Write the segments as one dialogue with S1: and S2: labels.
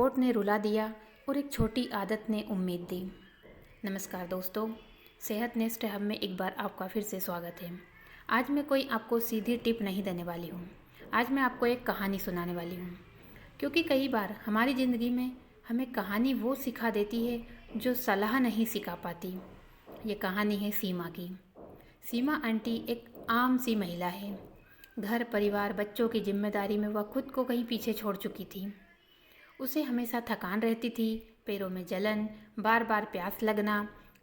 S1: Report ने रुला दिया और एक छोटी आदत ने उम्मीद दी। नमस्कार दोस्तों, सेहत नेस्ट हब में एक बार आपका फिर से स्वागत है। आज मैं कोई आपको सीधी टिप नहीं देने वाली हूँ। आज मैं आपको एक कहानी सुनाने वाली हूँ, क्योंकि कई बार हमारी ज़िंदगी में हमें कहानी वो सिखा देती है जो सलाह नहीं सिखा पाती। ये कहानी है सीमा की। सीमा आंटी एक आम सी महिला है। घर, परिवार, बच्चों की जिम्मेदारी में वह खुद को कहीं पीछे छोड़ चुकी थी। उसे हमेशा थकान रहती थी, पैरों में जलन, बार बार प्यास लगना,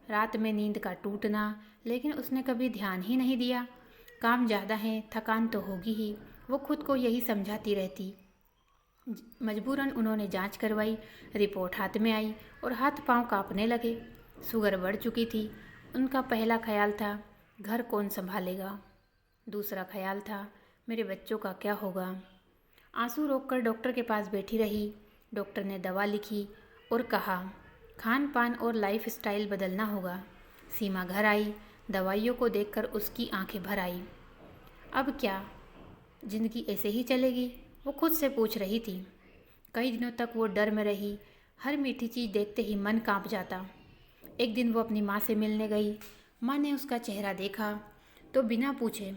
S1: रात में नींद का टूटना, लेकिन उसने कभी ध्यान ही नहीं दिया। काम ज़्यादा है, थकान तो होगी ही, वो खुद को यही समझाती रहती। मजबूरन उन्होंने जांच करवाई, रिपोर्ट हाथ में आई और हाथ पांव कांपने लगे। शुगर बढ़ चुकी थी। उनका पहला ख्याल था, घर कौन संभालेगा। दूसरा ख्याल था, मेरे बच्चों का क्या होगा। आंसू रोककर डॉक्टर के पास बैठी रही। डॉक्टर ने दवा लिखी और कहा, खान पान और लाइफ स्टाइल बदलना होगा। सीमा घर आई। दवाइयों को देखकर उसकी आंखें भर आई। अब क्या ज़िंदगी ऐसे ही चलेगी, वो खुद से पूछ रही थी। कई दिनों तक वो डर में रही। हर मीठी चीज़ देखते ही मन कांप जाता। एक दिन वो अपनी माँ से मिलने गई। माँ ने उसका चेहरा देखा तो बिना पूछे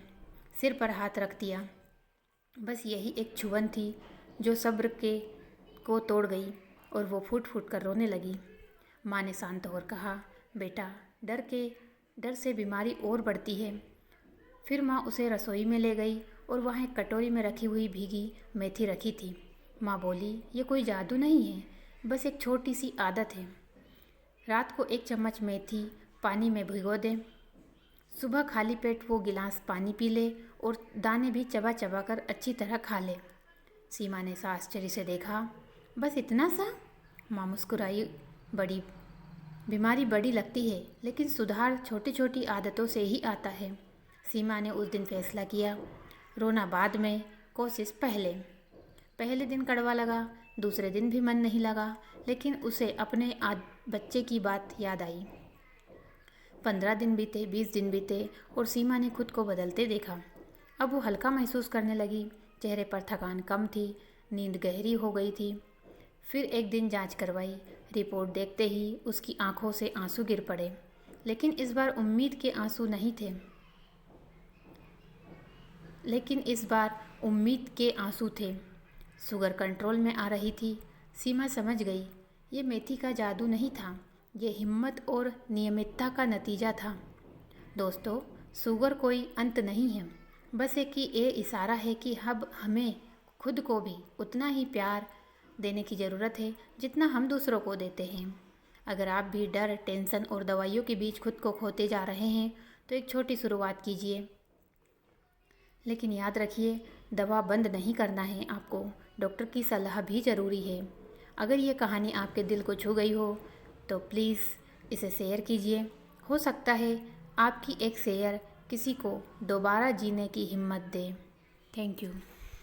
S1: सिर पर हाथ रख दिया। बस यही एक छुअन थी जो सब्र को तोड़ गई और वो फूट फूट कर रोने लगी। माँ ने शांत होकर कहा, बेटा, डर से बीमारी और बढ़ती है। फिर माँ उसे रसोई में ले गई और वहाँ एक कटोरी में रखी हुई भीगी मेथी रखी थी। माँ बोली, ये कोई जादू नहीं है, बस एक छोटी सी आदत है। रात को 1 चम्मच मेथी पानी में भिगो दें। सुबह खाली पेट वो गिलास पानी पी ले और दाने भी चबा चबा कर अच्छी तरह खा ले। सीमा ने आश्चर्य से देखा, बस इतना सा? माँ मुस्कुराई, बीमारी बड़ी लगती है, लेकिन सुधार छोटी छोटी आदतों से ही आता है। सीमा ने उस दिन फैसला किया, रोना बाद में, कोशिश पहले। पहले दिन कड़वा लगा, दूसरे दिन भी मन नहीं लगा, लेकिन उसे अपने बच्चे की बात याद आई। 15 दिन बीते, 20 दिन बीते और सीमा ने खुद को बदलते देखा। अब वो हल्का महसूस करने लगी। चेहरे पर थकान कम थी, नींद गहरी हो गई थी। फिर एक दिन जांच करवाई। रिपोर्ट देखते ही उसकी आंखों से आंसू गिर पड़े, लेकिन इस बार उम्मीद के आंसू नहीं थे। शुगर कंट्रोल में आ रही थी। सीमा समझ गई, ये मेथी का जादू नहीं था, ये हिम्मत और नियमितता का नतीजा था। दोस्तों, शुगर कोई अंत नहीं है, बस एक ही ये इशारा है कि अब हमें खुद को भी उतना ही प्यार देने की ज़रूरत है जितना हम दूसरों को देते हैं। अगर आप भी डर, टेंशन और दवाइयों के बीच खुद को खोते जा रहे हैं तो एक छोटी शुरुआत कीजिए। लेकिन याद रखिए, दवा बंद नहीं करना है आपको, डॉक्टर की सलाह भी ज़रूरी है। अगर ये कहानी आपके दिल को छू गई हो तो प्लीज़ इसे शेयर कीजिए। हो सकता है आपकी एक शेयर किसी को दोबारा जीने की हिम्मत दे। Thank you.